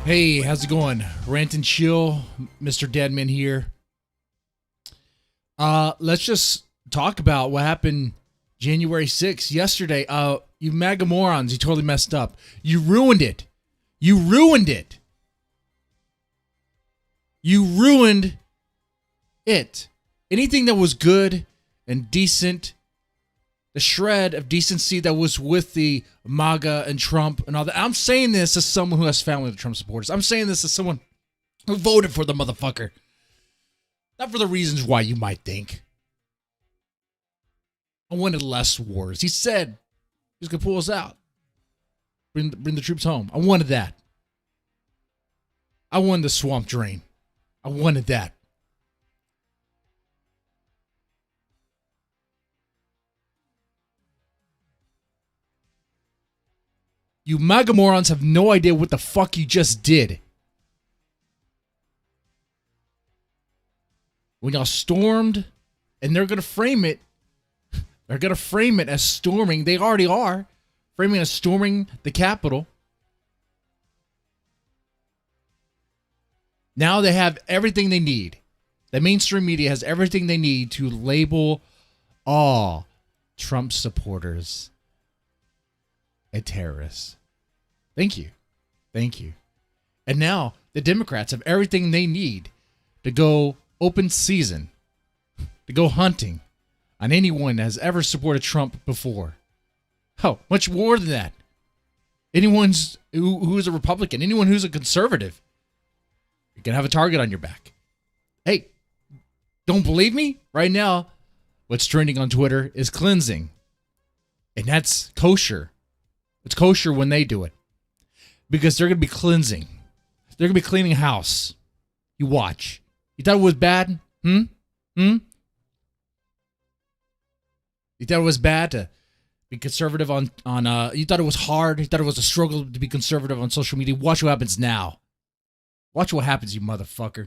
Hey, how's it going? Rant and Chill, Mr. Deadman here. Let's just talk about what happened January 6th, yesterday. You MAGAMORONs, you totally messed up. You ruined it. You ruined it. You ruined it. Anything that was good and decent, the shred of decency that was with the MAGA and Trump and all that. I'm saying this as someone who has family with Trump supporters. I'm saying this as someone who voted for the motherfucker. Not for the reasons why you might think. I wanted less wars. He said he's going to pull us out. Bring the troops home. I wanted that. I wanted the swamp drain. I wanted that. You MAGAMORONs have no idea what the fuck you just did. When y'all stormed, and they're going to frame it, as storming. They already are framing it as storming the Capitol. Now they have everything they need. The mainstream media has everything they need to label all Trump supporters a terrorist. Thank you. Thank you. And now the Democrats have everything they need to go open season, to go hunting on anyone that has ever supported Trump before. Oh, much more than that. Anyone who is a Republican, anyone who's a conservative, you're going to have a target on your back. Hey, don't believe me? Right now, what's trending on Twitter is cleansing. And that's kosher. It's kosher when they do it. Because they're going to be cleansing. They're going to be cleaning house. You watch. You thought it was bad? You thought it was bad to be conservative on you thought it was hard? You thought it was a struggle to be conservative on social media? Watch what happens now. Watch what happens, you motherfucker.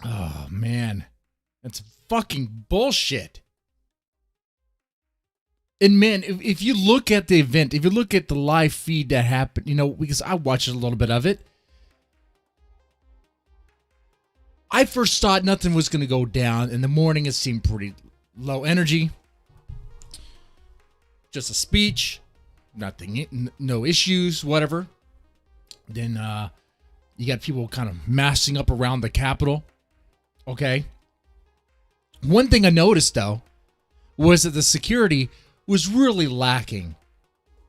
Oh, man. That's fucking bullshit. And, man, if you look at the event, if you look at the live feed that happened, you know, because I watched a little bit of it, I first thought nothing was going to go down. In the morning, it seemed pretty low energy. Just a speech. Nothing, no issues, whatever. Then you got people kind of massing up around the Capitol. Okay. One thing I noticed, though, was that the security was really lacking.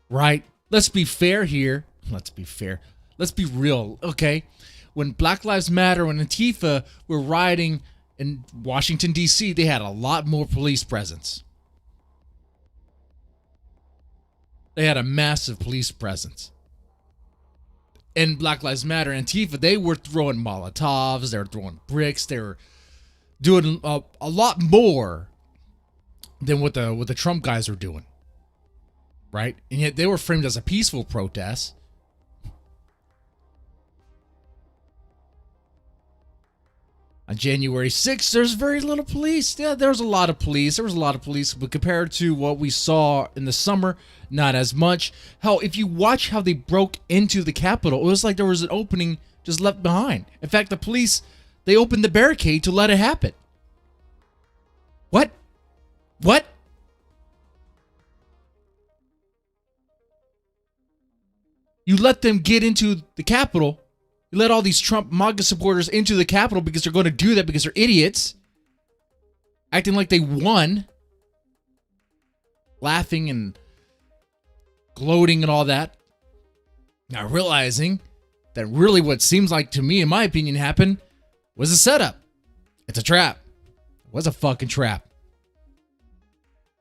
Right? Let's be fair here. Let's be fair. Let's be real, okay? When Black Lives Matter and Antifa were rioting in Washington, D.C., they had a lot more police presence. They had a massive police presence. In Black Lives Matter and Antifa, they were throwing Molotovs, they were throwing bricks, they were doing a lot more than what the Trump guys are doing. Right? And yet they were framed as a peaceful protest. On January 6th, there's very little police. Yeah, there was a lot of police. There was a lot of police, but compared to what we saw in the summer, not as much. Hell, if you watch how they broke into the Capitol, it was like there was an opening just left behind. In fact, the police, they opened the barricade to let it happen. What? What? You let them get into the Capitol. You let all these Trump MAGA supporters into the Capitol because they're going to do that because they're idiots. Acting like they won. Laughing and gloating and all that. Not realizing that really what seems like to me, in my opinion, happened was a setup. It's a trap. It was a fucking trap.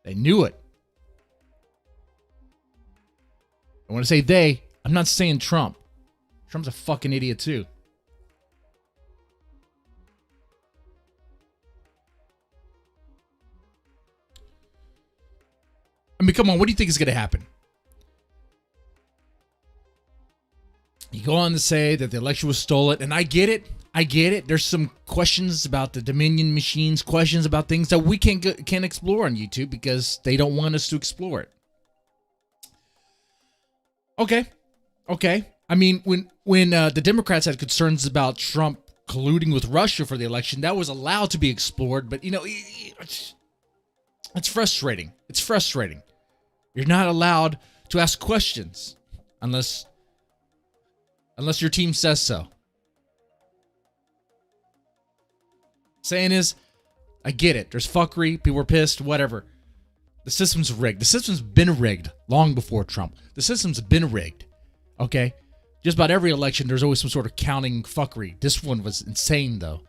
They knew it. I want to say they. I'm not saying Trump. Trump's a fucking idiot too. I mean, come on, what do you think is going to happen? You go on to say that the election was stolen, and I get it. I get it. There's some questions about the Dominion machines, questions about things that we can't explore on YouTube because they don't want us to explore it. Okay. I mean, when the Democrats had concerns about Trump colluding with Russia for the election, that was allowed to be explored. But, it's frustrating. It's frustrating. You're not allowed to ask questions unless your team says so. Saying is, I get it. There's fuckery. People are pissed. Whatever. The system's rigged. The system's been rigged long before Trump. The system's been rigged. Okay? Just about every election, there's always some sort of counting fuckery. This one was insane, though.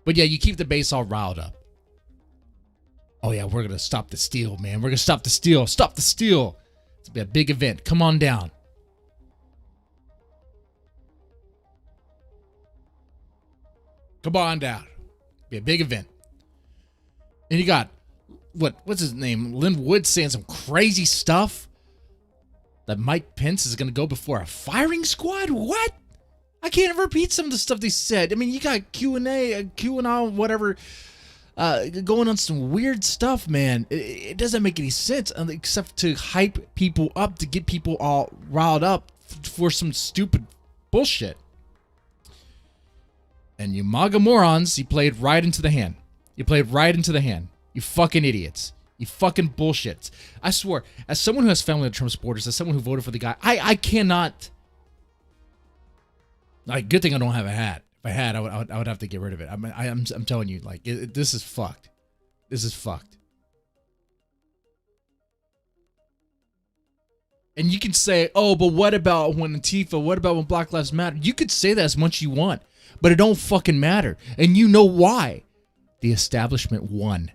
But yeah, you keep the base all riled up. Oh yeah, we're going to stop the steal, man. We're going to stop the steal. Stop the steal. It's going to be a big event. Come on down. Come on down. Be a big event. And you got, what's his name? Lynn Wood saying some crazy stuff. That Mike Pence is going to go before a firing squad? What? I can't even repeat some of the stuff they said. I mean, you got QAnon, whatever, going on some weird stuff, man. It doesn't make any sense except to hype people up, to get people all riled up for some stupid bullshit. And you MAGA morons, you played right into the hand. You played right into the hand. You fucking idiots. You fucking bullshit. I swear, as someone who has family of Trump supporters, as someone who voted for the guy, I cannot. Like, good thing I don't have a hat. If I had, I would have to get rid of it. I'm telling you, like, this is fucked. This is fucked. And you can say, oh, but what about when Antifa? What about when Black Lives Matter? You could say that as much as you want, but it don't fucking matter. And you know why? The establishment won.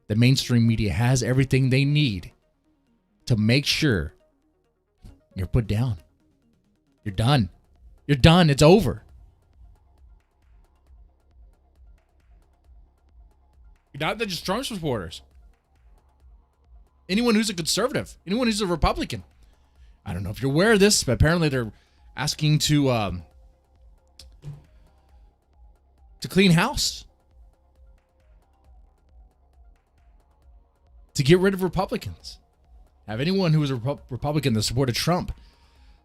The mainstream media has everything they need to make sure you're put down. You're done. You're done. It's over. You're not just Trump supporters. Anyone who's a conservative, anyone who's a Republican. I don't know if you're aware of this, but apparently they're asking to clean house. To get rid of Republicans. Have anyone who was a Republican that supported Trump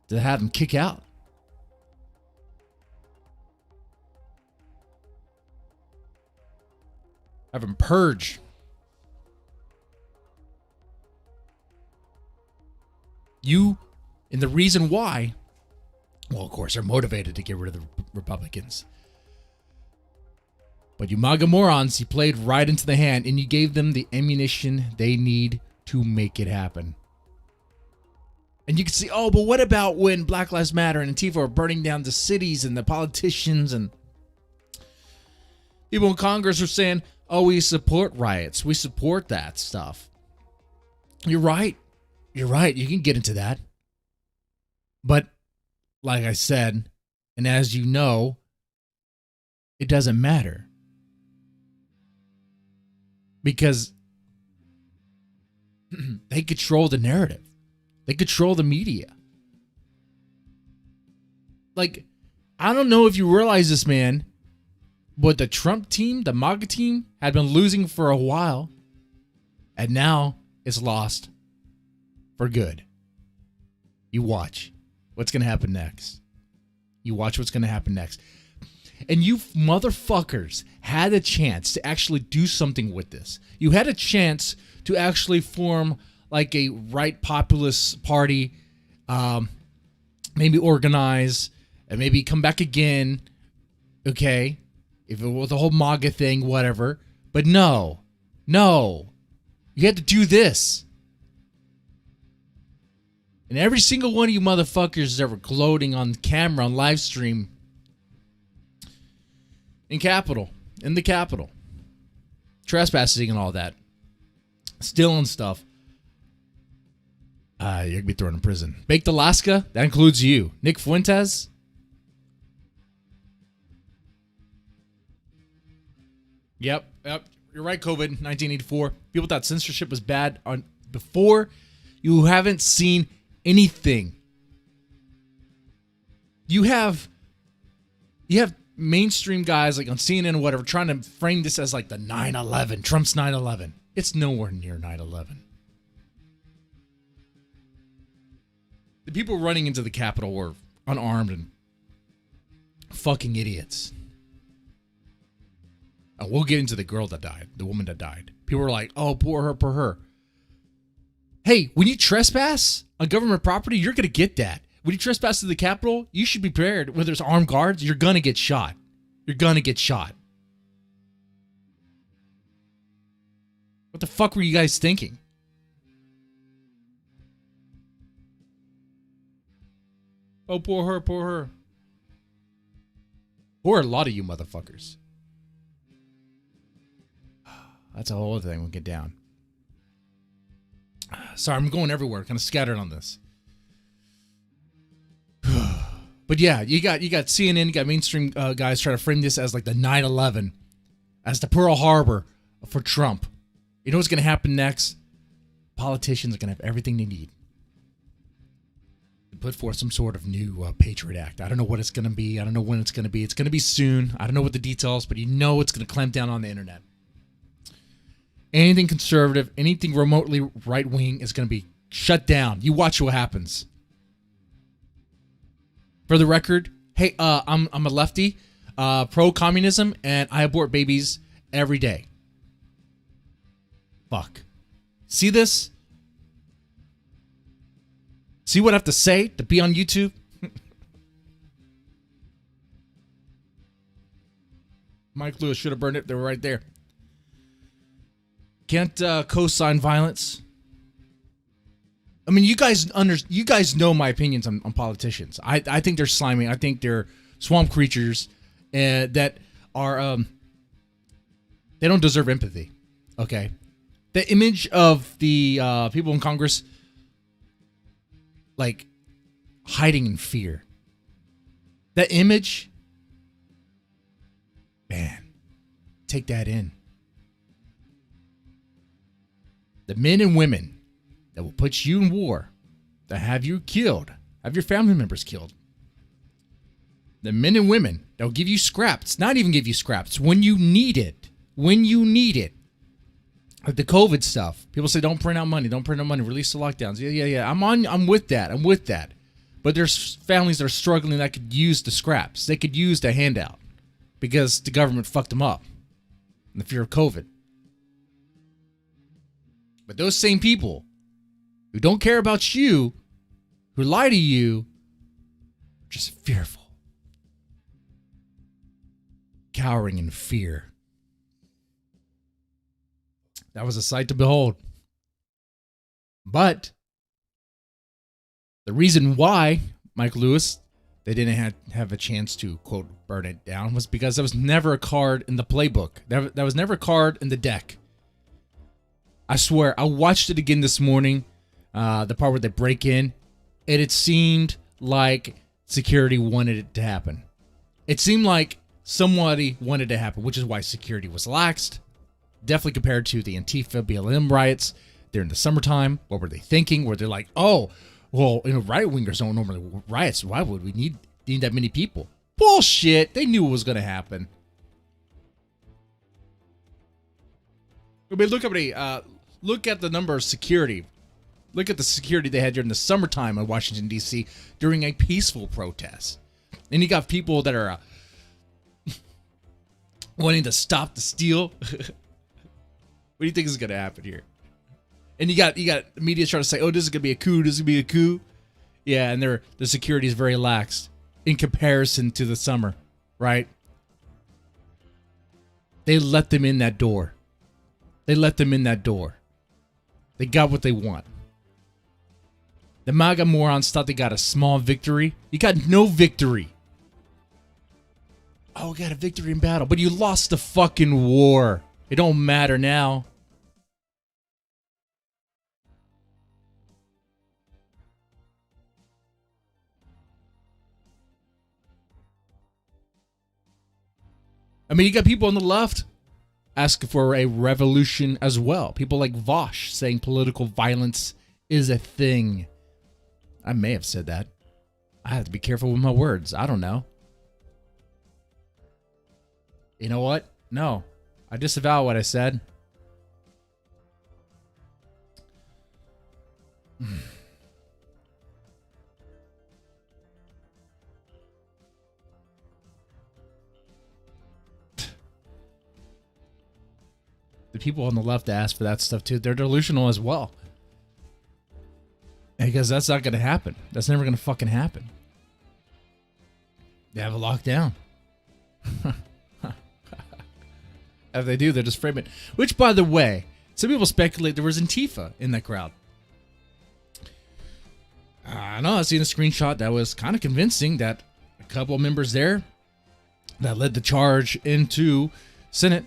to have them kick out. Have them purge. And the reason why, well, of course, they're motivated to get rid of the Republicans. But you MAGA morons, you played right into the hand and you gave them the ammunition they need to make it happen. And you can see, oh, but what about when Black Lives Matter and Antifa are burning down the cities and the politicians and people in Congress are saying, oh, we support riots. We support that stuff. You're right. You're right. You can get into that. But like I said, and as you know, it doesn't matter. Because they control the narrative. They control the media. Like, I don't know if you realize this, man, but the Trump team, the MAGA team, had been losing for a while. And now it's lost for good. You watch what's going to happen next. You watch what's going to happen next. And you motherfuckers had a chance to actually do something with this. You had a chance to actually form like a right populist party, maybe organize, and maybe come back again, okay? If it was the whole MAGA thing, whatever. But no. You had to do this. And every single one of you motherfuckers that were gloating on camera, on live stream, in the Capitol, trespassing and all that, stealing stuff, you're going to be thrown in prison. Baked Alaska, that includes you. Nick Fuentes. Yep. You're right, COVID, 1984. People thought censorship was bad before. You haven't seen anything. You have You have mainstream guys like on CNN or whatever trying to frame this as like the 9/11, Trump's 9/11. It's nowhere near 9/11. The people running into the Capitol were unarmed and fucking idiots. And we'll get into the girl that died, the woman that died. People were like, oh, poor her, poor her. Hey, when you trespass on government property, you're going to get that. When you trespass to the Capitol, you should be prepared. When there's armed guards, you're going to get shot. You're going to get shot. What the fuck were you guys thinking? Oh, poor her, poor her. Or a lot of you motherfuckers. That's a whole other thing we'll get down. Sorry, I'm going everywhere, kind of scattered on this. But yeah, you got CNN, you got mainstream guys trying to frame this as like the 9/11, as the Pearl Harbor for Trump. You know what's going to happen next? Politicians are going to have everything they need to put forth some sort of new Patriot Act. I don't know what it's going to be. I don't know when it's going to be. It's going to be soon. I don't know what the details, but you know it's going to clamp down on the internet. Anything conservative, anything remotely right-wing is going to be shut down. You watch what happens. For the record, hey, I'm a lefty, pro-communism, and I abort babies every day. Fuck. See this? See what I have to say to be on YouTube? Mike Lewis should have burned it. They were right there. Can't co-sign violence. I mean, you guys know my opinions on politicians. I think they're slimy. I think they're swamp creatures that are they don't deserve empathy. Okay, the image of the people in Congress like hiding in fear. That image, man, take that in. The men and women that will put you in war, that have you killed, have your family members killed. The men and women that will give you scraps, not even give you scraps, when you need it. When you need it. Like the COVID stuff. People say, don't print out money, release the lockdowns. Yeah. I'm with that. But there's families that are struggling that could use the scraps. They could use the handout because the government fucked them up in the fear of COVID. But those same people who don't care about you, who lie to you, are just fearful. Cowering in fear. That was a sight to behold. But the reason why, Mike Lewis, they didn't have a chance to, quote, burn it down was because there was never a card in the playbook. That was never a card in the deck. I swear, I watched it again this morning, the part where they break in, and it seemed like security wanted it to happen. It seemed like somebody wanted it to happen, which is why security was laxed. Definitely compared to the Antifa, BLM riots during the summertime. What were they thinking? Where they're like, oh, well, right-wingers don't normally riots. Why would we need that many people? Bullshit. They knew what was going to happen. I mean, look at the number of security. Look at the security they had during the summertime in Washington, D.C. during a peaceful protest. And you got people that are wanting to stop the steal. What do you think is going to happen here? And you got media trying to say, oh, this is going to be a coup. This is going to be a coup. Yeah, and the security is very lax in comparison to the summer, right? They let them in that door. They got what they want. The MAGAMORONs thought they got a small victory. You got no victory. Oh, we got a victory in battle, but you lost the fucking war. It don't matter now. I mean, you got people on the left asking for a revolution as well. People like Vosh saying political violence is a thing. I may have said that. I have to be careful with my words. I don't know. You know what? No. I disavow what I said. The people on the left ask for that stuff too. They're delusional as well. Because that's not going to happen. That's never going to fucking happen. They have a lockdown. If they do, they're just framing it. Which, by the way, some people speculate there was Antifa in that crowd. I know, I've seen a screenshot that was kind of convincing that a couple of members there that led the charge into Senate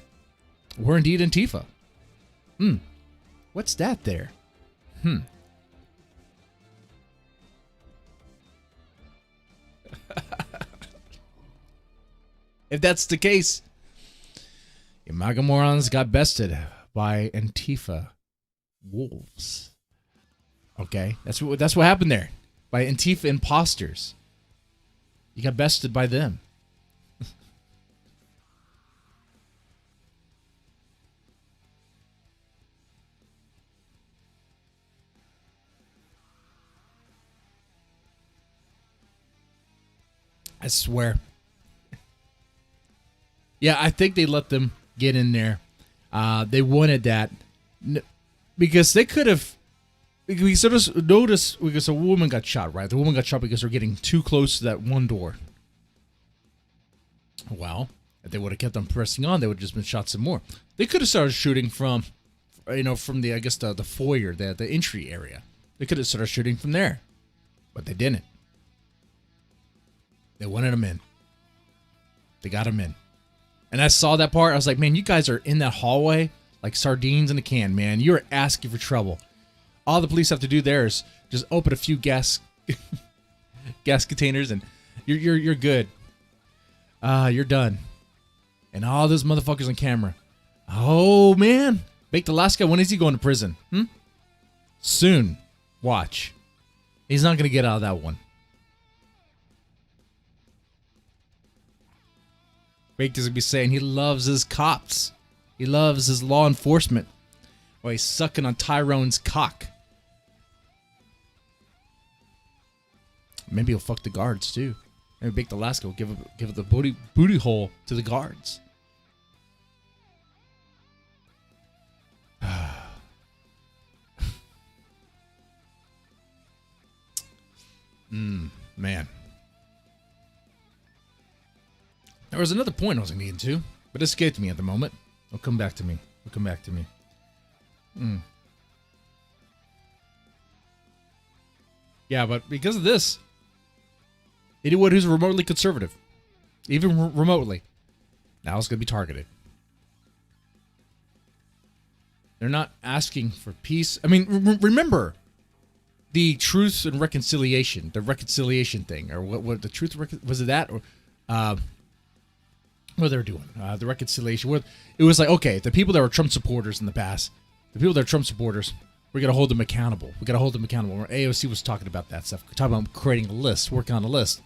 were indeed Antifa. What's that there? If that's the case, your MAGAMORONS got bested by Antifa wolves. Okay, that's what happened there. By Antifa imposters. You got bested by them. I swear. Yeah, I think they let them get in there. They wanted that because they could have. We sort of noticed because a woman got shot, right? The woman got shot because they're getting too close to that one door. Well, if they would have kept on pressing on, they would have just been shot some more. They could have started shooting from the, I guess, the foyer, the entry area. They could have started shooting from there, but they didn't. They wanted him in. They got him in. And I saw that part. I was like, man, you guys are in that hallway like sardines in a can, man. You're asking for trouble. All the police have to do there is just open a few gas containers and you're good. You're done. And all those motherfuckers on camera. Oh, man. Baked Alaska, when is he going to prison? Soon. Watch. He's not going to get out of that one. Baked is going to be saying he loves his cops. He loves his law enforcement. While he's sucking on Tyrone's cock. Maybe he'll fuck the guards too. Maybe Baked Alaska will give it the booty hole to the guards. Man. There was another point I was getting into, but it escaped me at the moment. It'll come back to me. Yeah, but because of this, anyone who's remotely conservative, even remotely, now is going to be targeted. They're not asking for peace. I mean, remember the truth and reconciliation, the reconciliation thing, or what the truth, was it that? Or what they're doing, the reconciliation. It was like, okay, the people that were Trump supporters in the past, the people that are Trump supporters, we're going to hold them accountable. We got to hold them accountable. Where AOC was talking about that stuff, talking about creating a list, working on a list.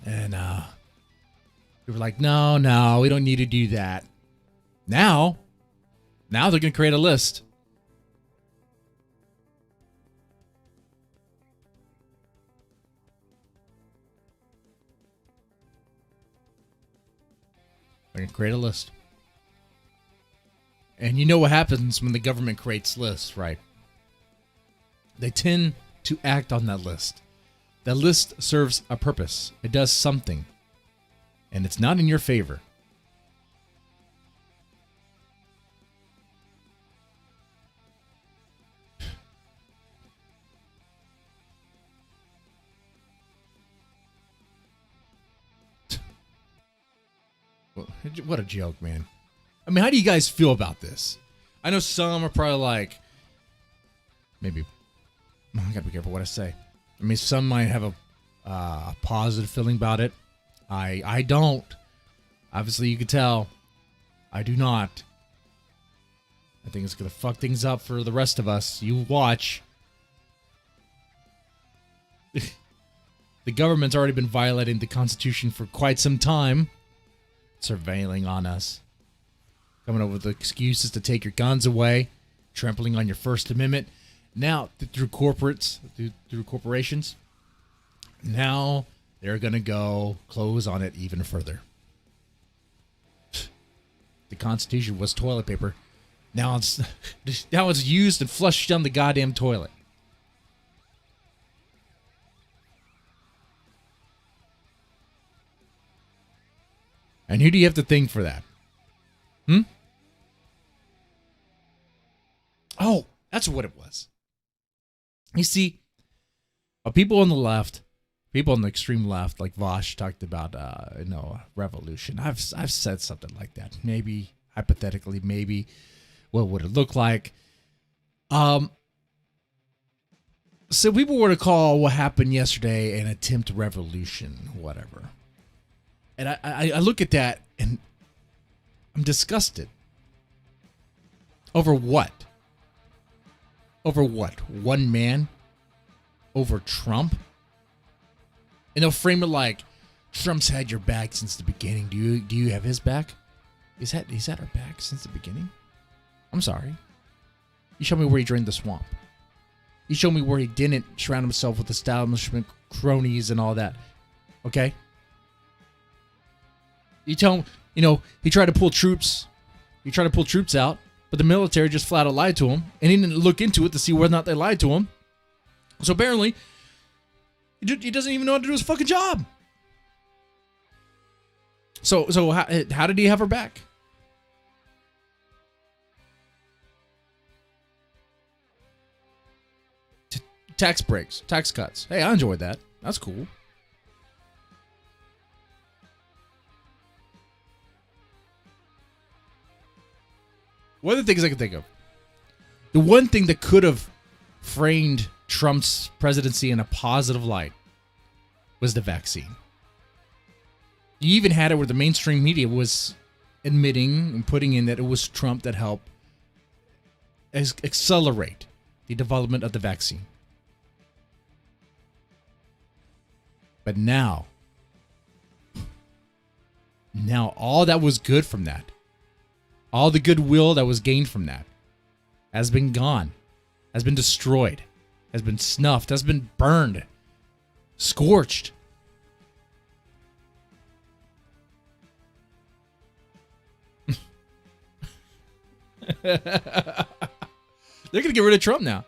And we were like, no, we don't need to do that. Now they're going to create a list. They're going to create a list. And you know what happens when the government creates lists, right? They tend to act on that list. That list serves a purpose. It does something. And it's not in your favor. What a joke, man. I mean, how do you guys feel about this? I know some are probably like, maybe, I gotta be careful what I say. I mean, some might have a positive feeling about it. I don't. Obviously, you can tell. I do not. I think it's gonna fuck things up for the rest of us. You watch. The government's already been violating the Constitution for quite some time, surveilling on us, coming up with excuses to take your guns away, trampling on your First Amendment. Now, through corporations, now they're going to go close on it even further. The Constitution was toilet paper. Now it's used and flushed down the goddamn toilet. And who do you have to thank for that? Oh, that's what it was. You see, people on the left, people on the extreme left, like Vosh talked about, revolution. I've said something like that. Maybe, hypothetically, maybe. What would it look like? So people were to call what happened yesterday an attempt revolution, whatever. And I look at that and I'm disgusted. Over what? Over what? One man? Over Trump? And they'll frame it like, Trump's had your back since the beginning. Do you have his back? Is that our back since the beginning? I'm sorry. You show me where he drained the swamp. You show me where he didn't surround himself with establishment cronies and all that. Okay? You tell him, he tried to pull troops. He tried to pull troops out, but the military just flat out lied to him, and he didn't look into it to see whether or not they lied to him. So apparently, he doesn't even know how to do his fucking job. So how did he have her back? Tax breaks, tax cuts. Hey, I enjoyed that. That's cool. One of the things I can think of, the one thing that could have framed Trump's presidency in a positive light was the vaccine. You even had it where the mainstream media was admitting and putting in that it was Trump that helped accelerate the development of the vaccine. But now all that was good from that, all the goodwill that was gained from that has been gone, has been destroyed, has been snuffed, has been burned, scorched. They're going to get rid of Trump now.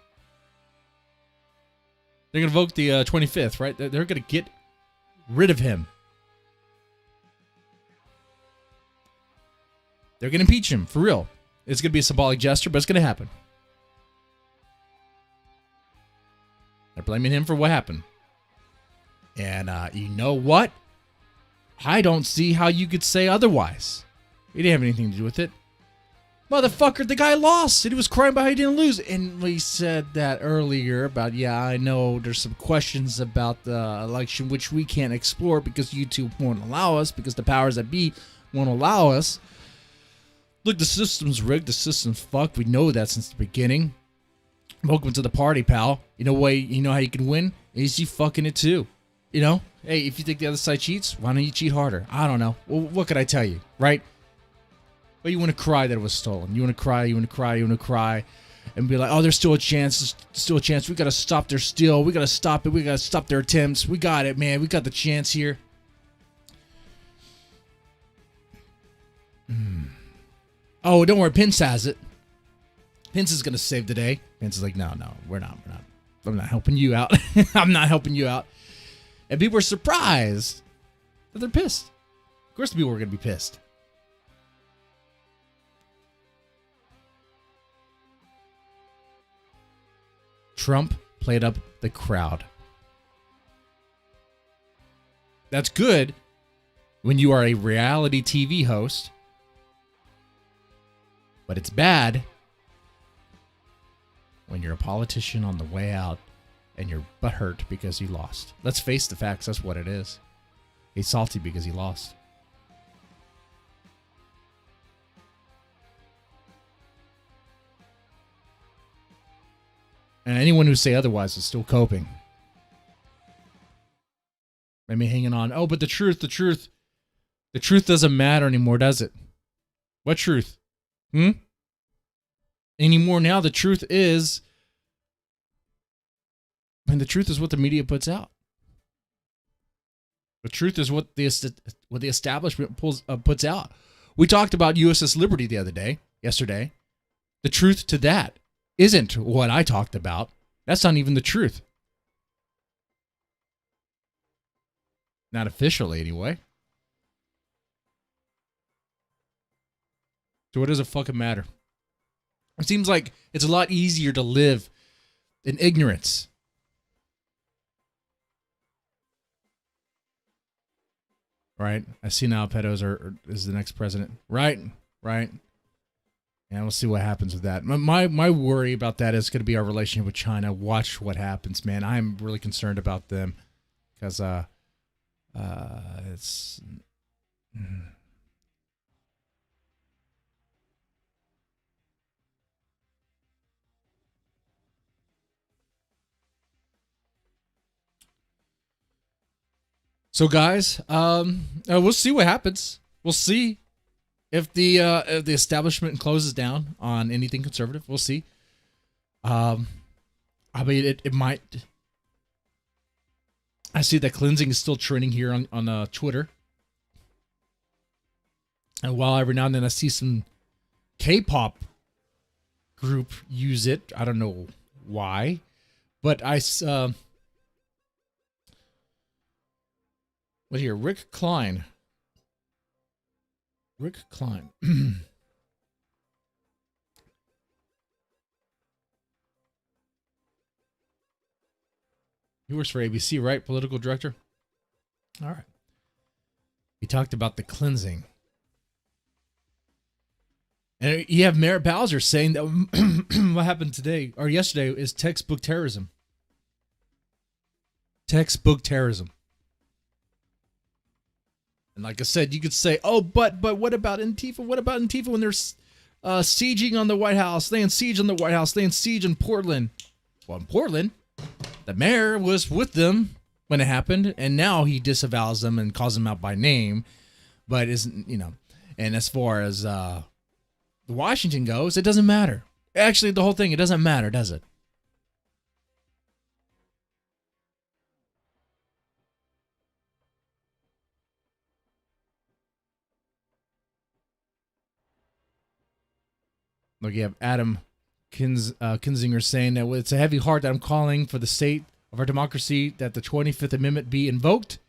They're going to vote the 25th, right? They're going to get rid of him. They're going to impeach him, for real. It's going to be a symbolic gesture, but it's going to happen. They're blaming him for what happened. And you know what? I don't see how you could say otherwise. He didn't have anything to do with it. Motherfucker, the guy lost, and he was crying about how he didn't lose. And we said that earlier about, I know there's some questions about the election, which we can't explore because YouTube won't allow us, because the powers that be won't allow us. Look, the system's rigged, the system's fucked. We know that since the beginning. Welcome to the party, pal. You know how you can win? Is you fucking it too. Hey, if you think the other side cheats, why don't you cheat harder? I don't know. Well, what could I tell you, right? But you want to cry that it was stolen. You want to cry, and be like, oh, there's still a chance. We got to stop their steal. We got to stop it. We got to stop their attempts. We got it, man. We got the chance here. Oh, don't worry. Pence has it. Pence is going to save the day. Pence is like, no, we're not. I'm not helping you out. I'm not helping you out. And people are surprised that they're pissed. Of course, the people are going to be pissed. Trump played up the crowd. That's good when you are a reality TV host, but it's bad when you're a politician on the way out and you're butthurt because you lost. Let's face the facts. That's what it is. He's salty because he lost. And anyone who say otherwise is still coping. Maybe hanging on. Oh, but the truth doesn't matter anymore, does it? What truth? Anymore now, the truth is, and the truth is what the media puts out. The truth is what the establishment puts out. We talked about USS Liberty yesterday. The truth to that isn't what I talked about. That's not even the truth. Not officially, anyway. So what does it fucking matter? It seems like it's a lot easier to live in ignorance. Right? I see now pedos is the next president. Right. And we'll see what happens with that. My worry about that is going to be our relationship with China. Watch what happens, man. I'm really concerned about them because it's. So, guys, we'll see what happens. We'll see if the establishment closes down on anything conservative. We'll see. I mean, it might. I see that cleansing is still trending here on Twitter. And while every now and then I see some K-pop group use it, I don't know why, but what here? Rick Klein. He works for ABC, right? Political director. All right. He talked about the cleansing. And you have Merritt Bowser saying that what happened today or yesterday is textbook terrorism. Textbook terrorism. And like I said, you could say, oh, but what about Antifa? What about Antifa when they're sieging on the White House? Laying siege on the White House. Laying siege in Portland. Well, in Portland, the mayor was with them when it happened, and now he disavows them and calls them out by name. But isn't, and as far as Washington goes, it doesn't matter. Actually, the whole thing, it doesn't matter, does it? Look, you have Adam Kinzinger saying that it's a heavy heart that I'm calling for the state of our democracy that the 25th Amendment be invoked.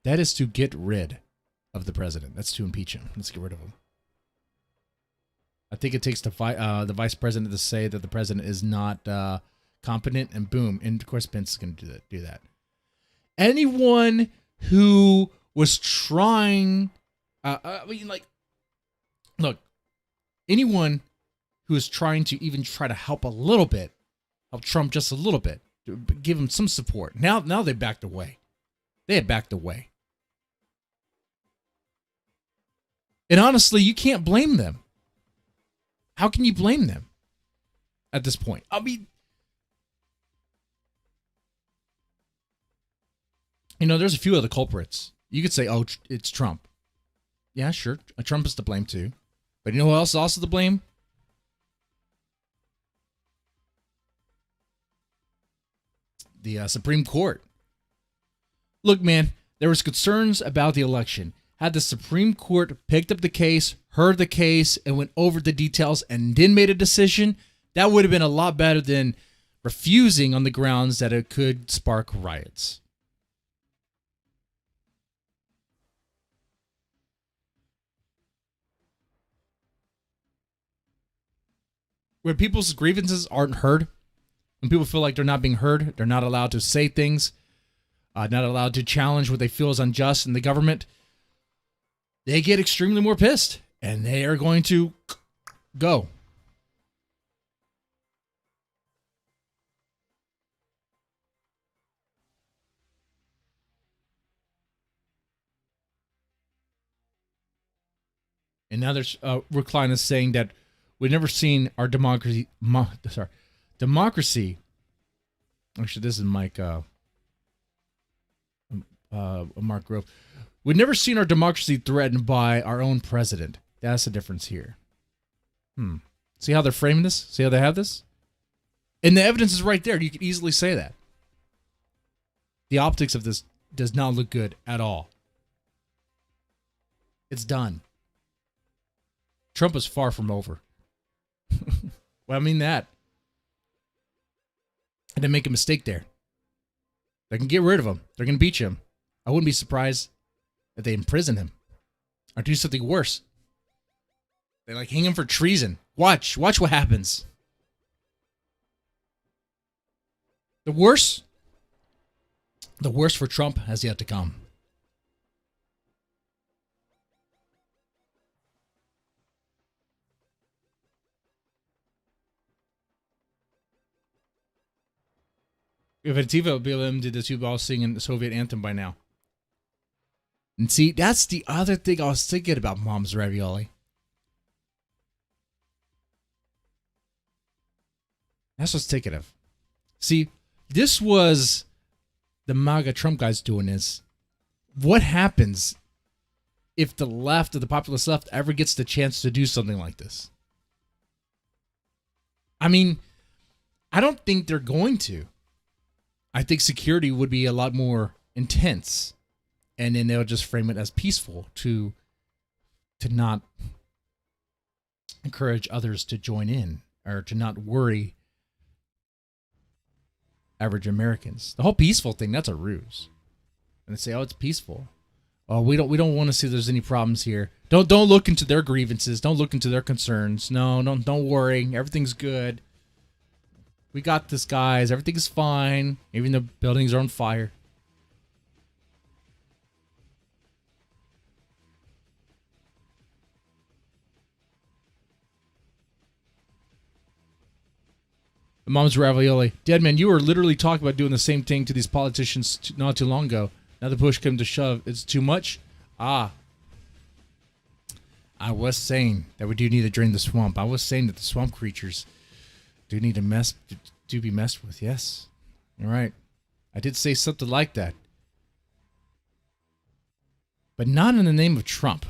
That is to get rid of the president. That's to impeach him. Let's get rid of him. I think it takes the vice president to say that the president is not competent, and boom, and of course Pence is going to do that. Anyone who was trying, look, anyone who is trying to even try to help a little bit, help Trump just a little bit, give him some support. Now they backed away. They had backed away. And honestly, you can't blame them. How can you blame them at this point? I mean, there's a few other culprits. You could say, oh, it's Trump. Yeah, sure. Trump is to blame too. But you know who else is also to blame? The Supreme Court. Look, man, there was concerns about the election. Had the Supreme Court picked up the case, heard the case, and went over the details and then made a decision, that would have been a lot better than refusing on the grounds that it could spark riots. Where people's grievances aren't heard, when people feel like they're not being heard, they're not allowed to say things, not allowed to challenge what they feel is unjust in the government, they get extremely more pissed, and they are going to go. And now there's Rick Klein is saying that we've never seen our democracy. Democracy. Actually, this is Mike Mark Grove. We've never seen our democracy threatened by our own president. That's the difference here. See how they're framing this? See how they have this? And the evidence is right there. You can easily say that. The optics of this does not look good at all. It's done. Trump is far from over. Well, I mean that. And they make a mistake there. They can get rid of him. They're going to beat him. I wouldn't be surprised if they imprison him or do something worse. They like hang him for treason. Watch what happens. The worst for Trump has yet to come. If Antifa BLM did the two balls singing the Soviet anthem by now. And see, that's the other thing I was thinking about Mom's Ravioli. That's what I was thinking of. See, this was the MAGA Trump guys doing this. What happens if the left, or the populist left, ever gets the chance to do something like this? I mean, I don't think they're going to. I think security would be a lot more intense. And then they'll just frame it as peaceful to not encourage others to join in or to not worry average Americans. The whole peaceful thing, that's a ruse. And they say, oh, it's peaceful. Oh, we don't want to see there's any problems here. Don't look into their grievances. Don't look into their concerns. No, don't worry. Everything's good. We got this, guys. Everything's fine. Even the buildings are on fire. Mom's Ravioli. Deadman, you were literally talking about doing the same thing to these politicians not too long ago. Now the push came to shove. It's too much? I was saying that we do need to drain the swamp. I was saying that the swamp creatures do need to be messed with. Yes, you're right. I did say something like that. But not in the name of Trump.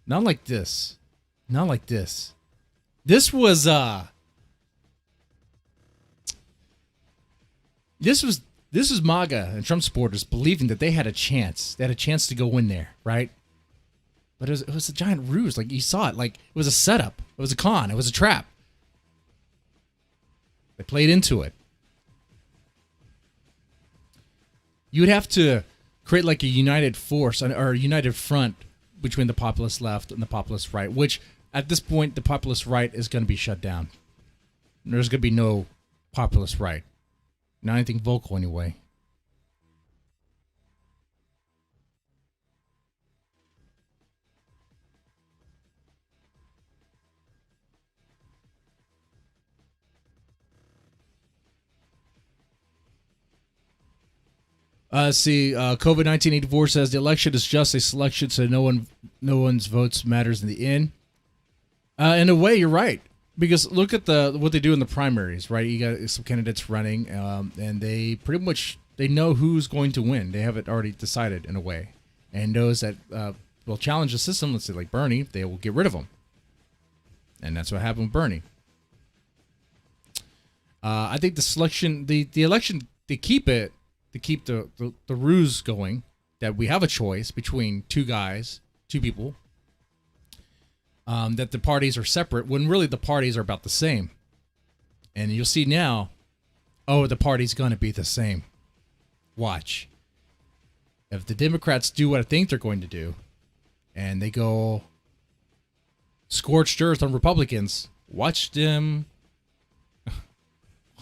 Not like this. Not like this. This was This was MAGA and Trump supporters believing that they had a chance. They had a chance to go in there, right? But it was a giant ruse. Like, you saw it. Like, it was a setup. It was a con. It was a trap. They played into it. You would have to create like a united force or a united front between the populist left and the populist right, which at this point, the populist right is going to be shut down. There's going to be no populist right. Not anything vocal, anyway. COVID-1984 says the election is just a selection, so no one's votes matters in the end. In a way, you're right. Because look at what they do in the primaries, right? You got some candidates running, and they pretty much they know who's going to win. They have it already decided in a way, and those that will challenge the system, let's say like Bernie, they will get rid of them, and that's what happened with Bernie. I think the selection, the election, they keep the ruse going that we have a choice between two people. That the parties are separate when really the parties are about the same. And you'll see now, the party's going to be the same. Watch. If the Democrats do what I think they're going to do, and they go scorched earth on Republicans, watch them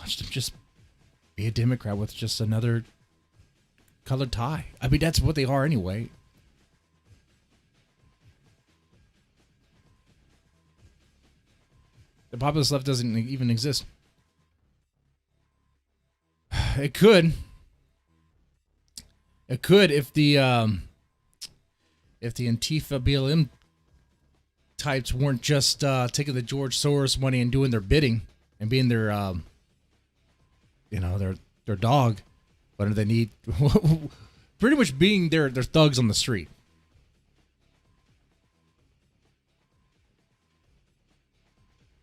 just be a Democrat with just another colored tie. I mean, that's what they are anyway. The populist left doesn't even exist. It could. It could if the Antifa BLM types weren't just taking the George Soros money and doing their bidding and being their dog. What do they need? pretty much being their thugs on the street.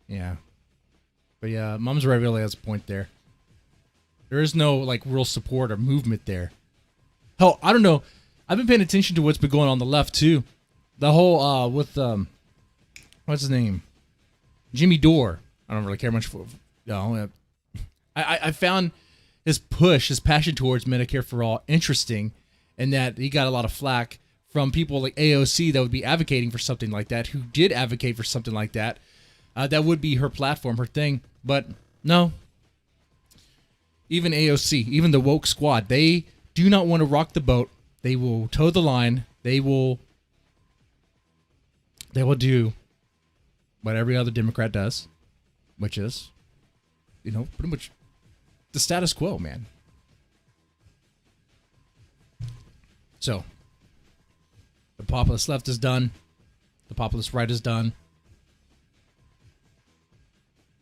Yeah. But yeah, Mom's right, really has a point there. There is no like real support or movement there. Hell, I don't know. I've been paying attention to what's been going on the left too. The whole with what's his name? Jimmy Dore. I don't really care much for. No, I found his push, his passion towards Medicare for all interesting, and that he got a lot of flack from people like AOC that would be advocating for something like that, who did advocate for something like that. That would be her platform, her thing. But no, even AOC, even the woke squad, they do not want to rock the boat. They will toe the line. They will do what every other Democrat does, which is, pretty much the status quo, man. So, the populist left is done. The populist right is done.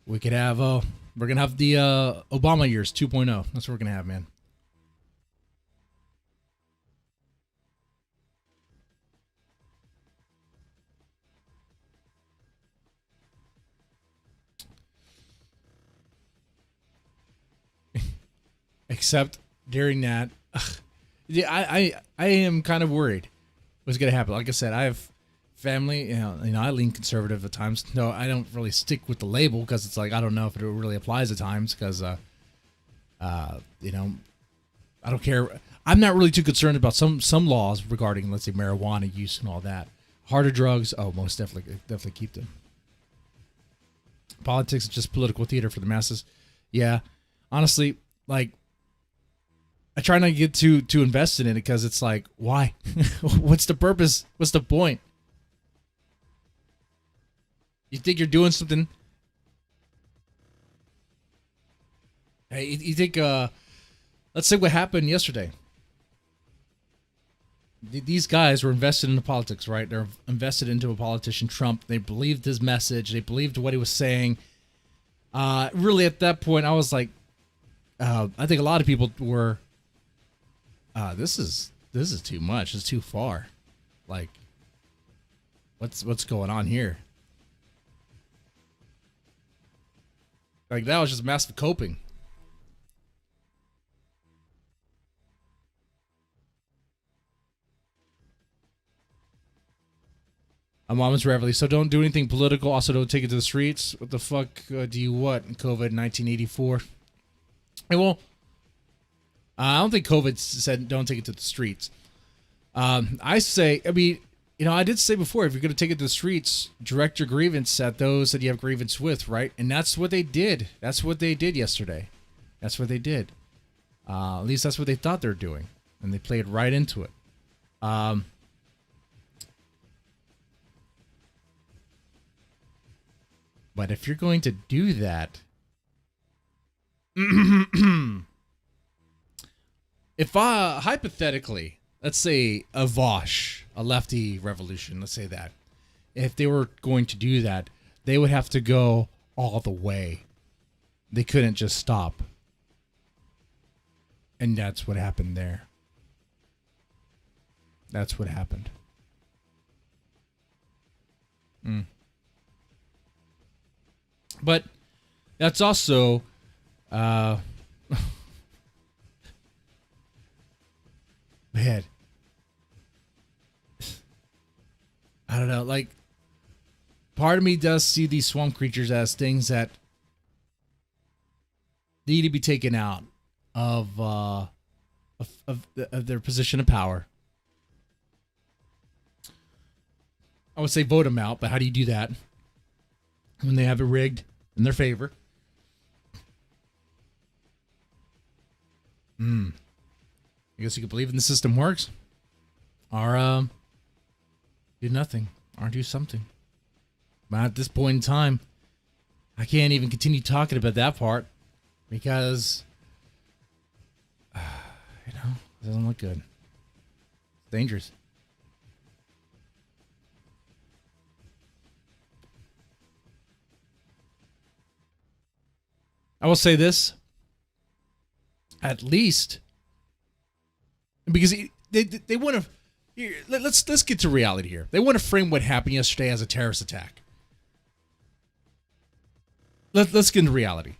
We could have, we're going to have the Obama years 2.0. That's what we're going to have, man. Except during that, yeah, I am kind of worried what's going to happen. Like I said, I have family, I lean conservative at times. No, I don't really stick with the label because it's like, I don't know if it really applies at times because, I don't care. I'm not really too concerned about some laws regarding, let's say, marijuana use and all that. Harder drugs, most definitely keep them. Politics is just political theater for the masses. Yeah, honestly, like, I try not to get too invested in it because it's like, why? What's the purpose? What's the point? You think you're doing something? Hey, you think, let's say what happened yesterday. These guys were invested into politics, right? They're invested into a politician, Trump. They believed his message. They believed what he was saying. Really, at that point, I was like, I think a lot of people were, this is too much. It's too far. Like, what's going on here? Like, that was just massive coping. A Mama's Reveille. So don't do anything political. Also, don't take it to the streets. What the fuck do you want in COVID 1984? Hey, well, I don't think COVID said don't take it to the streets. I say, I did say before, if you're going to take it to the streets, direct your grievance at those that you have grievance with, right? And that's what they did. That's what they did yesterday. That's what they did. At least that's what they thought they were doing. And they played right into it. But if you're going to do that, if hypothetically, let's say a Vosh, a lefty revolution, let's say that, if they were going to do that, they would have to go all the way. They couldn't just stop. And that's what happened there. That's what happened. But that's also, man, I don't know, like, part of me does see these swamp creatures as things that need to be taken out of their position of power. I would say vote them out, but how do you do that when they have it rigged in their favor? I guess you could believe in the system works, or do nothing, or do something. But at this point in time, I can't even continue talking about that part because, it doesn't look good. It's dangerous. I will say this, at least, because they want to. Let's get to reality here. They want to frame what happened yesterday as a terrorist attack. Let's get into reality.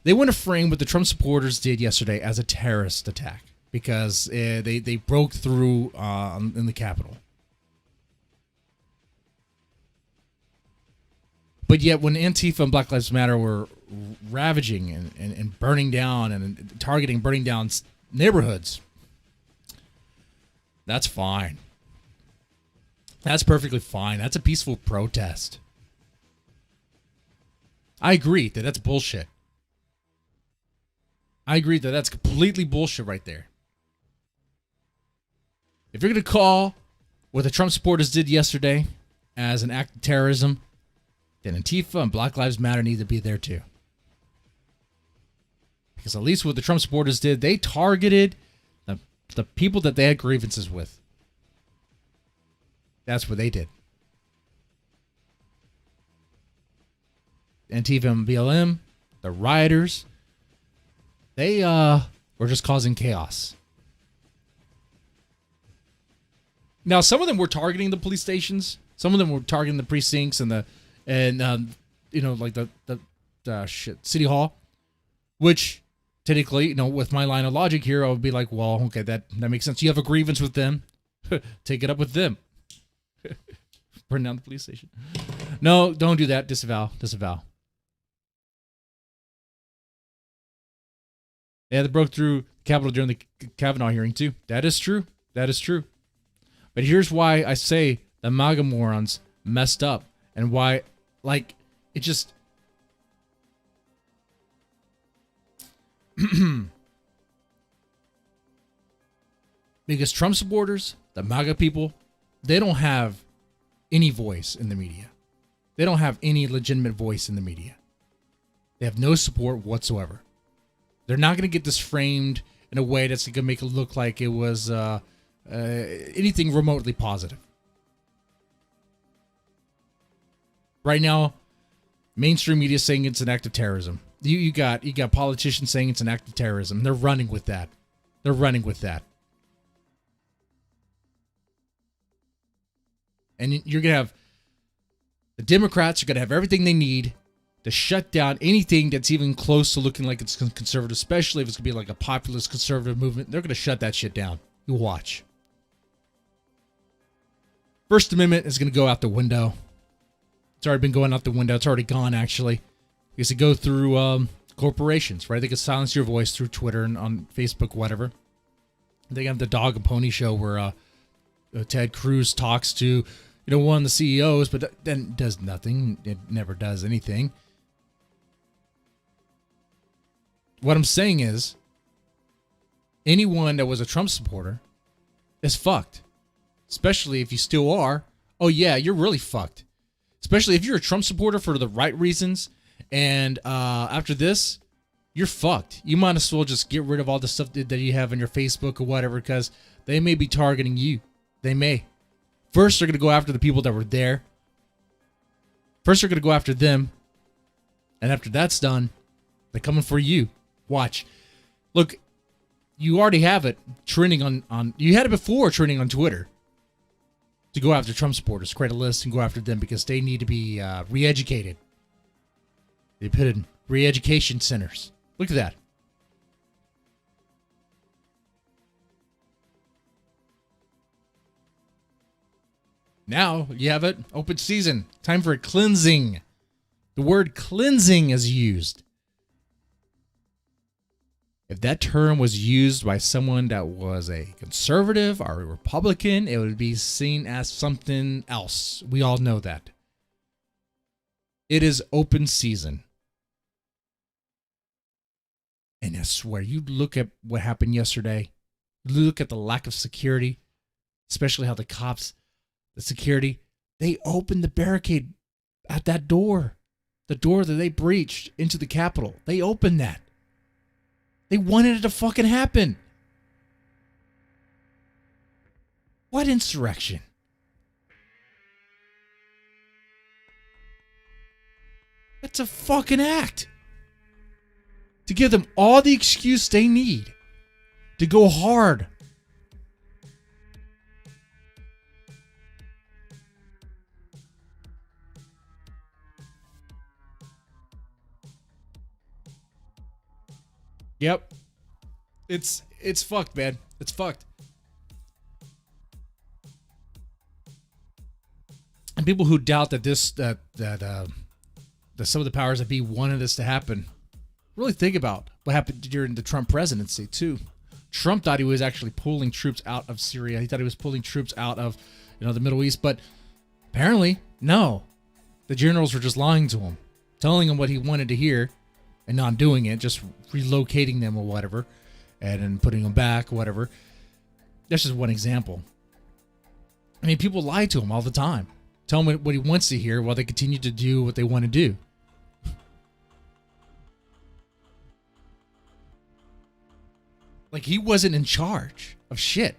They want to frame what the Trump supporters did yesterday as a terrorist attack because they broke through in the Capitol. But yet when Antifa and Black Lives Matter were ravaging and burning down and targeting, burning down neighborhoods, that's fine. That's perfectly fine. That's a peaceful protest. I agree that that's bullshit. I agree that that's completely bullshit right there. If you're going to call what the Trump supporters did yesterday as an act of terrorism, then Antifa and Black Lives Matter need to be there too. Because at least what the Trump supporters did, they targeted the people that they had grievances with. That's what they did. Antifa and BLM, the rioters, they were just causing chaos. Now, some of them were targeting the police stations. Some of them were targeting the precincts and like the City Hall, which technically, with my line of logic here, I would be like, well, okay, that makes sense. You have a grievance with them, take it up with them. Burn down the police station. No, don't do that. Disavow. Yeah, they broke through Capitol during the Kavanaugh hearing too. That is true. But here's why I say the MAGAMORONs messed up and why, it just... Because Trump supporters, the MAGA people, they don't have any voice in the media. They don't have any legitimate voice in the media. They have no support whatsoever. They're not going to get this framed in a way that's going to make it look like it was anything remotely positive. Right now, mainstream media is saying it's an act of terrorism. You got politicians saying it's an act of terrorism. They're running with that. And you're going to have the Democrats are going to have everything they need to shut down anything that's even close to looking like it's conservative, especially if it's going to be like a populist conservative movement. They're going to shut that shit down. You watch. First Amendment is going to go out the window. It's already been going out the window. It's already gone, actually. Because they go through corporations, right? They can silence your voice through Twitter and on Facebook, whatever. They have the dog and pony show where Ted Cruz talks to one of the CEOs, but then does nothing. It never does anything. What I'm saying is, anyone that was a Trump supporter is fucked. Especially if you still are. Oh yeah, you're really fucked. Especially if you're a Trump supporter for the right reasons. And after this, you're fucked. You might as well just get rid of all the stuff that you have on your Facebook or whatever, because they may be targeting you. They may. First, they're going to go after the people that were there. First, they're going to go after them. And after that's done, they're coming for you. Watch. Look, you already have it trending on you had it before trending on Twitter. To go after Trump supporters, create a list and go after them because they need to be re-educated. They put in re-education centers. Look at that. Now you have it. Open season. Time for a cleansing. The word cleansing is used. If that term was used by someone that was a conservative or a Republican, it would be seen as something else. We all know that. It is open season. And I swear, you look at what happened yesterday. You look at the lack of security, especially how the cops, the security, they opened the barricade at that door. The door that they breached into the Capitol. They opened that. They wanted it to fucking happen. What insurrection? That's a fucking act. To give them all the excuse they need to go hard Yep. It's fucked, man. It's fucked. And people who doubt that that some of the powers that be wanted this to happen, really think about what happened during the Trump presidency too. Trump thought he was actually pulling troops out of Syria. He thought he was pulling troops out of, the Middle East, but apparently, no. The generals were just lying to him, telling him what he wanted to hear and not doing it, just relocating them or whatever, and then putting them back, whatever. That's just one example. I mean, people lie to him all the time. Tell him what he wants to hear while they continue to do what they want to do. Like he wasn't in charge of shit.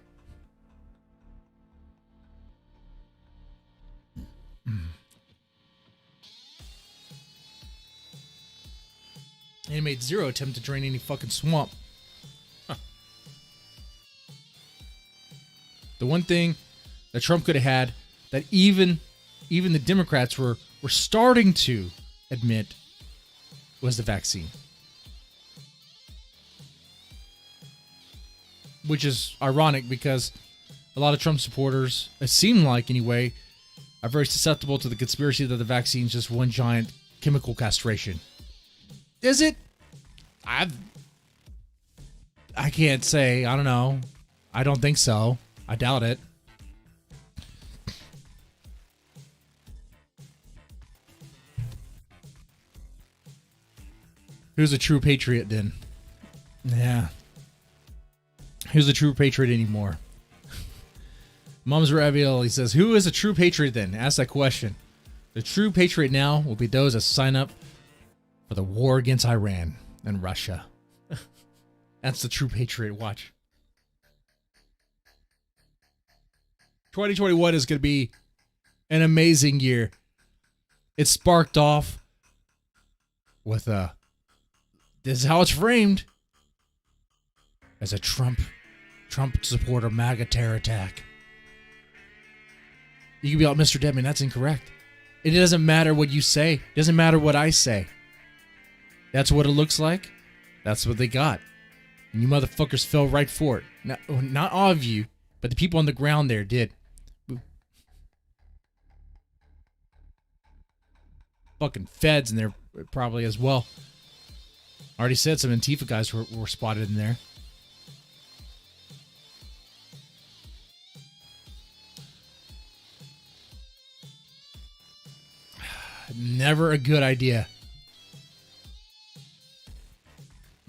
And he made zero attempt to drain any fucking swamp. Huh. The one thing that Trump could have had that even the Democrats were starting to admit was the vaccine. Which is ironic because a lot of Trump supporters, it seemed like anyway, are very susceptible to the conspiracy that the vaccine is just one giant chemical castration. Is it? I can't say. I don't know. I don't think so. I doubt it. Who's a true patriot then? Yeah. Who's a true patriot anymore? Mom's Ravioli says, who is a true patriot then? Ask that question. The true patriot now will be those that sign up for the war against Iran and Russia. That's the true patriot. Watch. 2021 is going to be an amazing year. It sparked off with this is how it's framed, as a Trump supporter MAGA terror attack. You can be like, Mr. Deadman, that's incorrect. It doesn't matter what you say. It doesn't matter what I say. That's what it looks like. That's what they got. And you motherfuckers fell right for it. Not all of you, but the people on the ground there did. Fucking feds in there probably as well. I already said some Antifa guys were spotted in there. Never a good idea.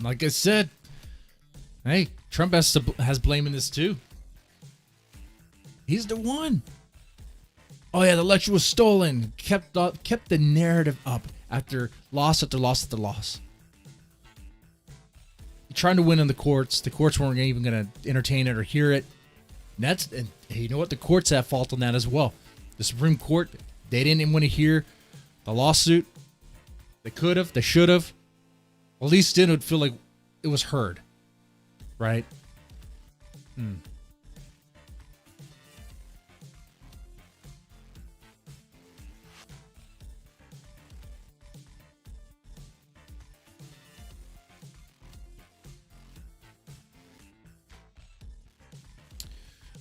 Like I said, hey, Trump has blame in this too. He's the one. Oh yeah, the election was stolen. Kept the narrative up after loss after loss after loss. Trying to win in the courts. The courts weren't even going to entertain it or hear it. And you know what? The courts have fault on that as well. The Supreme Court, they didn't want to hear the lawsuit. They could have. They should have. At least then it would feel like it was heard. Right?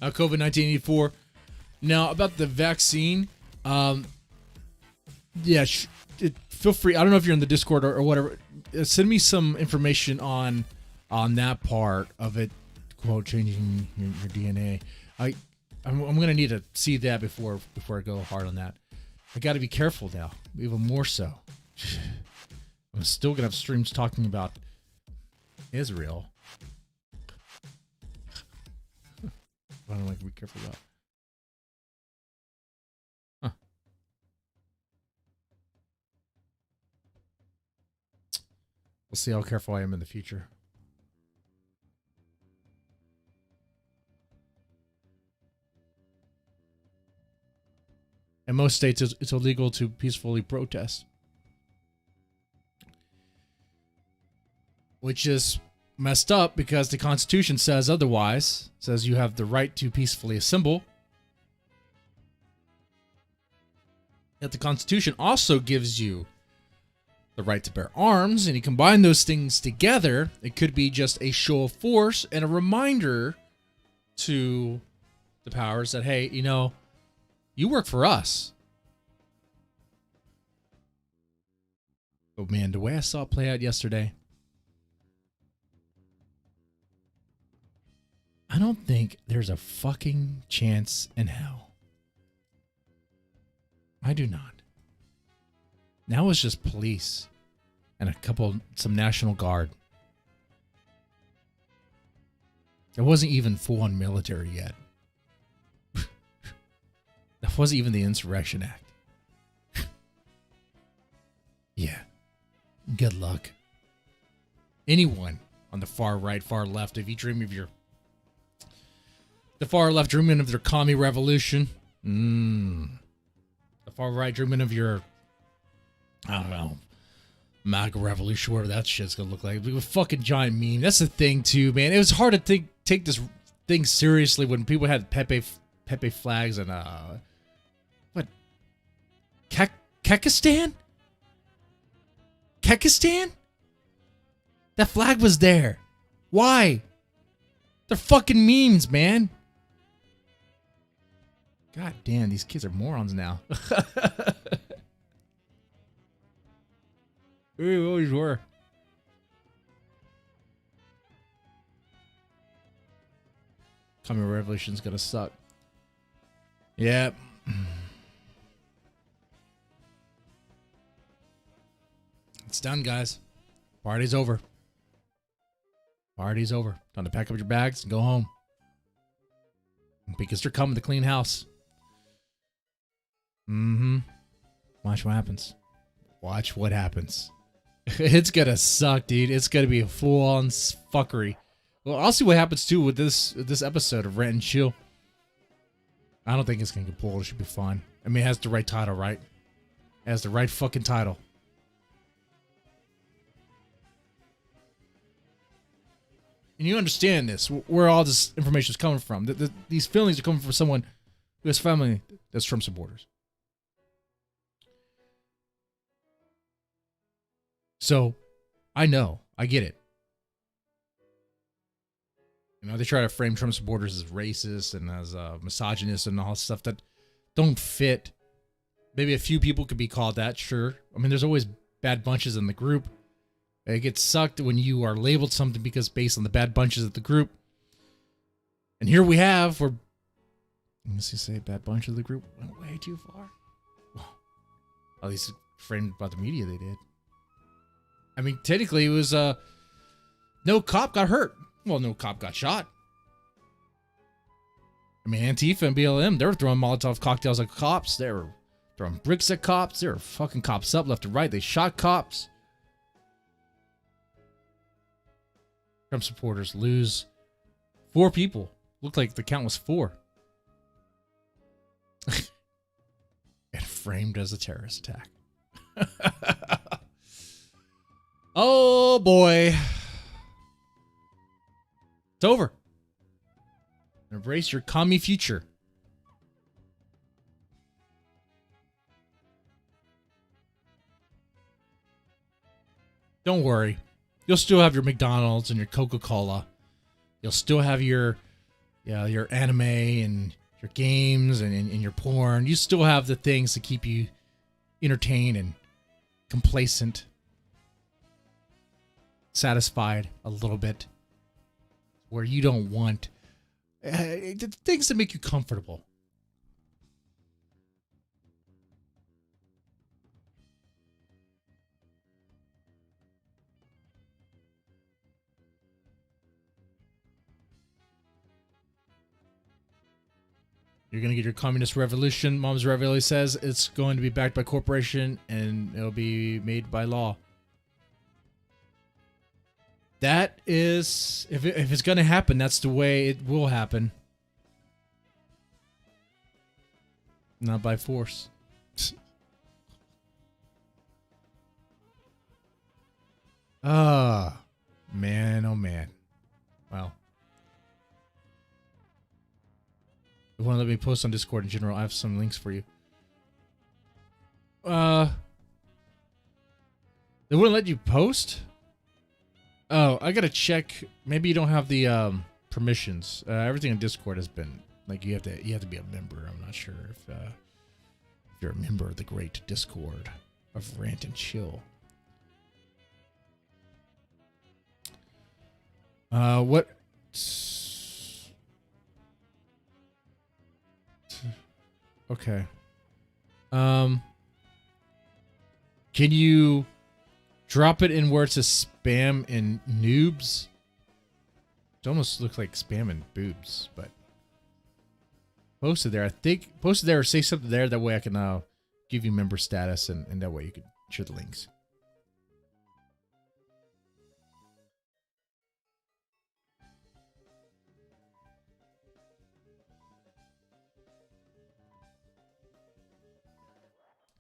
COVID-1984. Now, about the vaccine, yeah, feel free. I don't know if you're in the Discord or whatever. Send me some information on that part of it. Quote, changing your DNA. I'm going to need to see that before I go hard on that. I got to be careful now, even more so. I'm still going to have streams talking about Israel. I don't like to be careful about. Huh. We'll see how careful I am in the future. In most states, it's illegal to peacefully protest, which is messed up because the Constitution says otherwise. It says you have the right to peacefully assemble. Yet the Constitution also gives you the right to bear arms, and you combine those things together, it could be just a show of force and a reminder to the powers that, hey, you know, you work for us. But man, the way I saw it play out yesterday, I don't think there's a fucking chance in hell. I do not. Now it's just police and some National Guard. It wasn't even full-on military yet. That wasn't even the Insurrection Act. Yeah. Good luck. Anyone on the far right, far left, if you dream of the far left dreaming of their commie revolution, the far right dreaming of your, I don't know, MAGA revolution, whatever that shit's gonna look like. A fucking giant meme. That's the thing too, man. It was hard to take this thing seriously when people had Pepe flags and what? Kekistan? Kekistan? That flag was there. Why? They're fucking memes, man. God damn, these kids are morons now. We always were. Coming revolution's gonna suck. Yeah. It's done, guys. Party's over. Party's over. Time to pack up your bags and go home. Because they're coming to clean house. Watch what happens. Watch what happens. It's gonna suck, dude. It's gonna be a full-on fuckery. Well, I'll see what happens too with this episode of Rant and Chill. I don't think it's gonna get pulled. It should be fun. I mean, it has the right title, right? It has the right fucking title. And you understand this, where all this information is coming from. These feelings are coming from someone who has family that's Trump supporters. So, I know. I get it. You know, they try to frame Trump supporters as racist and as misogynist and all stuff that don't fit. Maybe a few people could be called that, sure. I mean, there's always bad bunches in the group. It gets sucked when you are labeled something because based on the bad bunches of the group. And here we're let's just say bad bunch of the group went way too far. Well, at least framed by the media they did. I mean, technically it was no cop got hurt. Well, no cop got shot. I mean, Antifa and BLM, they were throwing Molotov cocktails at cops. They were throwing bricks at cops. They were fucking cops up left and right. They shot cops. Trump supporters lose 4 people. Looked like the count was 4. And framed as a terrorist attack. Oh boy. It's over. Embrace your commie future. Don't worry. You'll still have your McDonald's and your Coca-Cola. You'll still have your anime and your games and your porn. You still have the things to keep you entertained and complacent. Satisfied a little bit. Where you don't want things to make you comfortable. You're going to get your communist revolution. Mom's Ravioli says it's going to be backed by corporation and it'll be made by law. That is, if it's going to happen, that's the way it will happen. Not by force. Ah, man, oh man. Well. If you want to let me post on Discord in general, I have some links for you. They wouldn't let you post? Oh, I gotta check. Maybe you don't have the permissions. Everything in Discord has been like you have to be a member. I'm not sure if you're a member of the great Discord of Rant and Chill. What? Okay. Can you drop it in where it says spam and noobs? It almost looks like spam and boobs, but post it there. I think post it there or say something there. That way I can give you member status and that way you can share the links.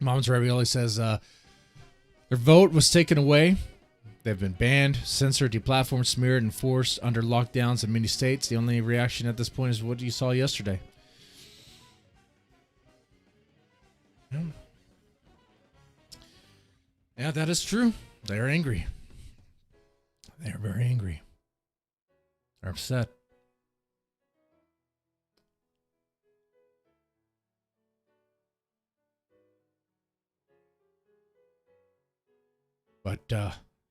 Mom's Ravioli says their vote was taken away. They've been banned, censored, deplatformed, smeared, and forced under lockdowns in many states. The only reaction at this point is what you saw yesterday. Yeah, that is true. They're angry. They're very angry. They're upset. But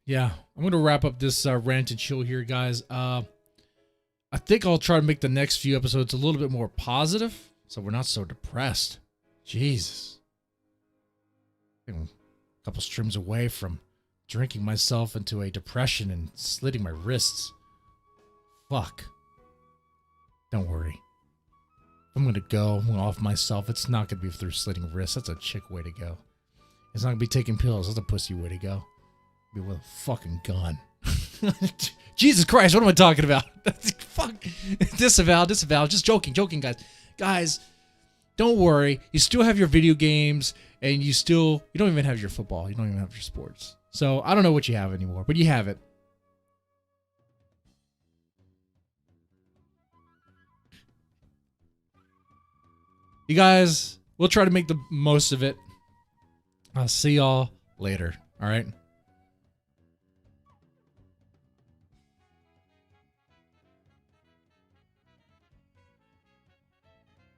yeah, I'm gonna wrap up this rant and chill here, guys. I think I'll try to make the next few episodes a little bit more positive, so we're not so depressed. Jesus, I'm a couple streams away from drinking myself into a depression and slitting my wrists. Fuck. Don't worry. If I'm gonna off myself. It's not gonna be through slitting wrists. That's a chick way to go. It's not gonna be taking pills. That's a pussy way to go. Be with a fucking gun. Jesus Christ, what am I talking about? Fuck. Disavow. Just joking, guys. Guys, don't worry. You still have your video games, and you don't even have your football. You don't even have your sports. So I don't know what you have anymore, but you have it. You guys, we'll try to make the most of it. I'll see y'all later. All right.